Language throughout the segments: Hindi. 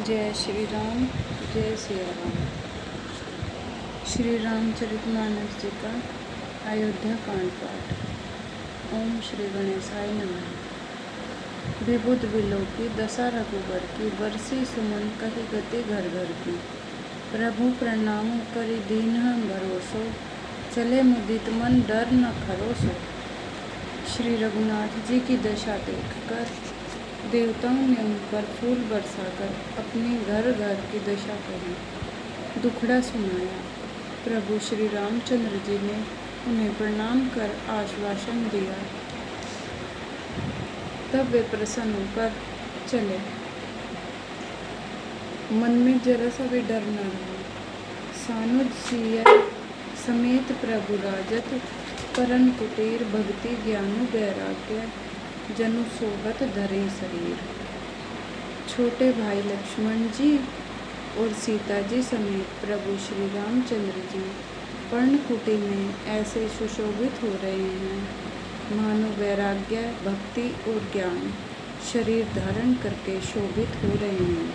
जय श्री राम, जय सिया राम। श्री रामचरितमानस जी का अयोध्या कांड पाठ। ओम श्री गणेशाय नमः। विबुध विलोकी दशा रघुबर की, बरसी सुमन कही गति घर घर की। प्रभु प्रणाम करि दीन्ह भरोसो, चले मुदित मन डर न खरोसो। श्री रघुनाथ जी की दशा देखकर देवताओं ने उन पर फूल बरसाकर अपनी घर घर की दशा कही, दुखड़ा सुनाया। प्रभु श्री रामचंद्र जी ने उन्हें प्रणाम कर आश्वासन दिया। तब वे प्रसन्न होकर चले। मन में जरा सा भी डर न रहा। सानुज सिया समेत प्रभु राजत, परन कुटीर भक्ति ज्ञानु वैराग्य, जनु सोबत धरे शरीर। छोटे भाई लक्ष्मण जी और सीता जी समेत प्रभु श्री रामचंद्र जी पर्णकुटी में ऐसे सुशोभित हो रहे हैं मानो वैराग्य, भक्ति और ज्ञान शरीर धारण करके शोभित हो रहे हैं।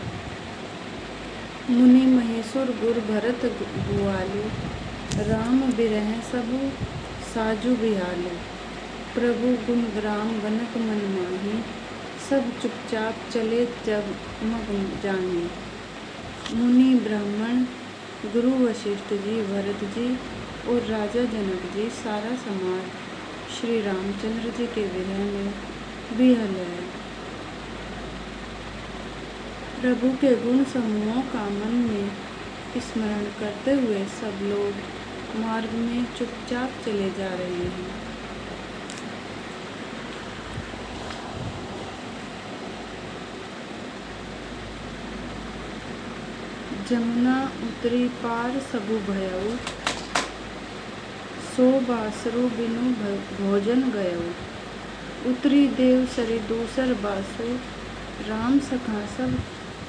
मुनि महेश्वर गुर भरत भुआलु, राम बिरह सबु साजु बिहालु। प्रभु गुण ग्राम गनक मन माही, सब चुपचाप चले जब मग जानी। मुनि ब्राह्मण गुरु वशिष्ठ जी, भरत जी और राजा जनक जी सारा समाज श्री रामचंद्र जी के विरह में विह्वल है। प्रभु के गुण समूहों का मन में स्मरण करते हुए सब लोग मार्ग में चुपचाप चले जा रहे हैं। जमुना उतरी पार सबु भयउ, सो बासरु बिनु भोजन गयउ। उतरी देव सरि दूसर बासु, राम सखा सब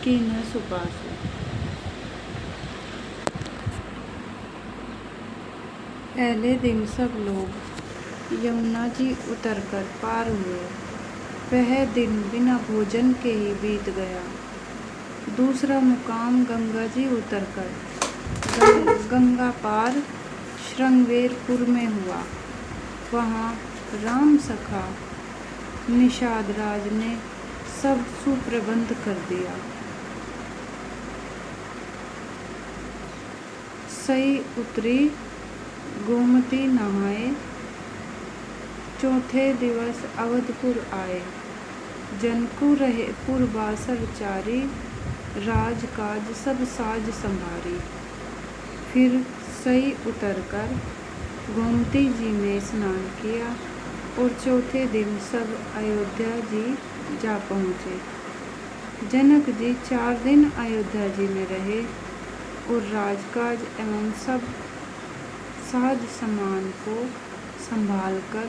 कीन्ह सुपासु। पहले दिन सब लोग यमुना जी उतरकर पार हुए। वह दिन बिना भोजन के ही बीत गया। दूसरा मुकाम गंगा जी उतरकर गंगा पार श्रृंगवेरपुर में हुआ। वहाँ राम सखा निषाद राज ने सब सुप्रबंध कर दिया। सई उतरी गोमती नहाए, चौथे दिवस अवधपुर आए। जनकु रहे पुरवासर चारी, राजकाज सब साज संभारी। फिर सई उतरकर गोमती जी में स्नान किया और चौथे दिन सब अयोध्या जी जा पहुँचे। जनक जी 4 दिन अयोध्या जी में रहे और राजकाज एवं सब साज सामान को संभालकर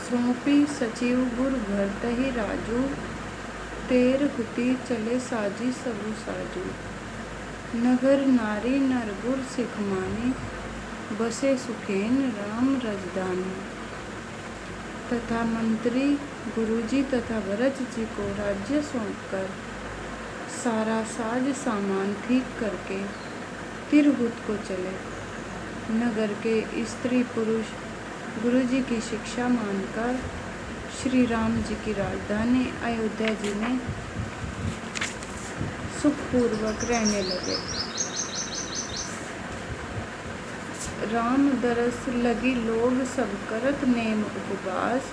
सौंपी सचिव गुर भरतहि राजू, तेर हुती चले साजी सबु साजू। नगर नारी नर गुर सिख मानी, बसे सुखेन राम रजधानी। तथा मंत्री गुरुजी तथा भरत जी को राज्य सौंपकर सारा साज सामान ठीक करके तिरहुत को चले। नगर के स्त्री पुरुष गुरु जी की शिक्षा मानकर श्री राम जी की राजधानी अयोध्या जी में सुखपूर्वक रहने लगे। राम दरस लगी लोग सब करत नेम उपवास,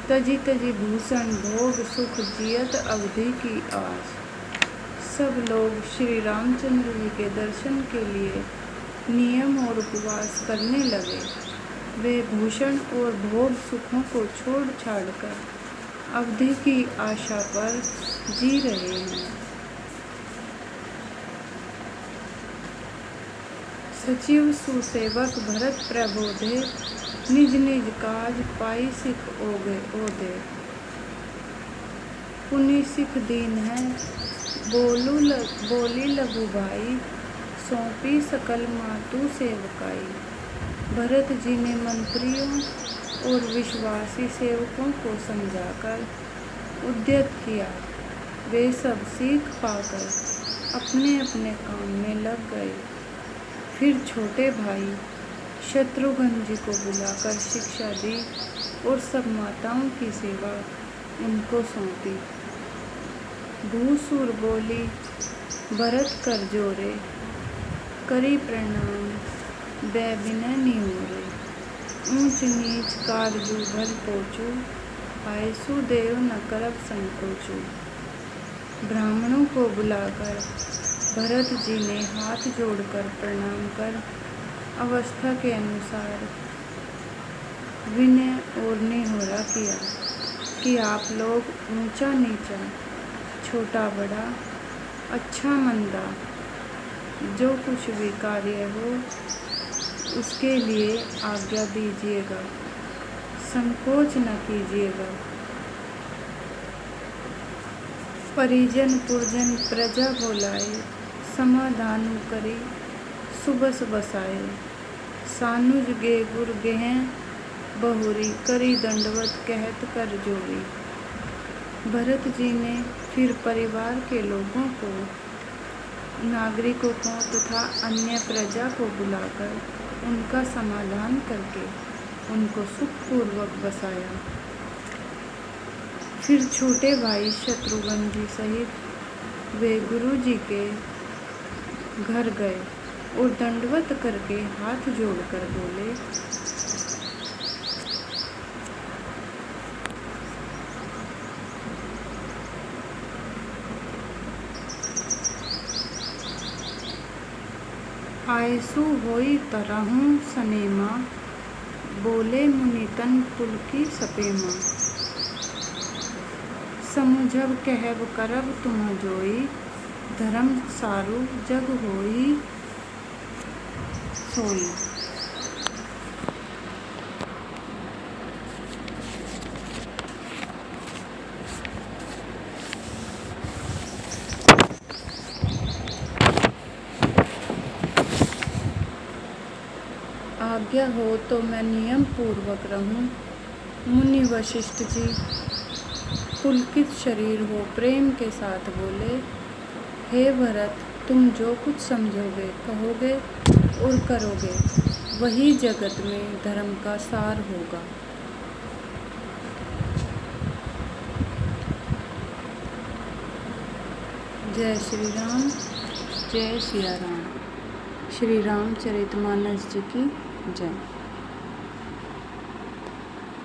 तजी तजी भूषण भोग सुख जियत अवधि की आस। सब लोग श्री रामचंद्र जी के दर्शन के लिए नियम और उपवास करने लगे। वे भूषण और भोग सुखों को छोड़ छाड़कर अवधि की आशा पर जी रहे हैं। सचिव सुसेवक भरत प्रबोधे, निज निज काज पाई सिख ओधे। पुनि सिख दीन है बोली लघु भाई, सौंपी सकल मातु सेवकाई। भरत जी ने मंत्रियों और विश्वासी सेवकों को समझाकर उद्यत किया। वे सब सीख पाकर अपने अपने काम में लग गए। फिर छोटे भाई शत्रुघ्न जी को बुलाकर शिक्षा दी और सब माताओं की सेवा उनको सौंपी। भूसुर बोली, भरत कर जोरे, करी प्रणाम बै बिनय निहोरे। ऊंच नीच कारजू भल पोचू, आयसु देव न करब संकोचू। ब्राह्मणों को बुलाकर भरत जी ने हाथ जोड़कर प्रणाम कर अवस्था के अनुसार विनय और निहोरा किया कि आप लोग ऊंचा नीचा, छोटा बड़ा, अच्छा मंदा, जो कुछ भी कार्य हो उसके लिए आज्ञा दीजिएगा, संकोच न कीजिएगा। परिजन पुरजन प्रजा बोलाए, समाधानु करी सुबस बसाए। सानुज गे गुर गेहं बहुरी, करी दंडवत कहत कर जोरी। भरत जी ने फिर परिवार के लोगों को, नागरिकों को तथा अन्य प्रजा को बुलाकर उनका समाधान करके उनको सुखपूर्वक बसाया। फिर छोटे भाई शत्रुघ्न जी सहित वे गुरु जी के घर गए और दंडवत करके हाथ जोड़कर बोले, आयसु होई तरहूँ सनेमा, बोले मुनितन पुलकी सपेमा। समुझब कहब करब तुम जोई, धर्म सारु जग होई सोई। आज्ञा हो तो मैं नियम पूर्वक रहूं। मुनि वशिष्ठ जी पुलकित शरीर हो प्रेम के साथ बोले, हे भरत, तुम जो कुछ समझोगे, कहोगे और करोगे वही जगत में धर्म का सार होगा। जय श्री राम, जय सिया राम। श्री रामचरितमानस जी की जय।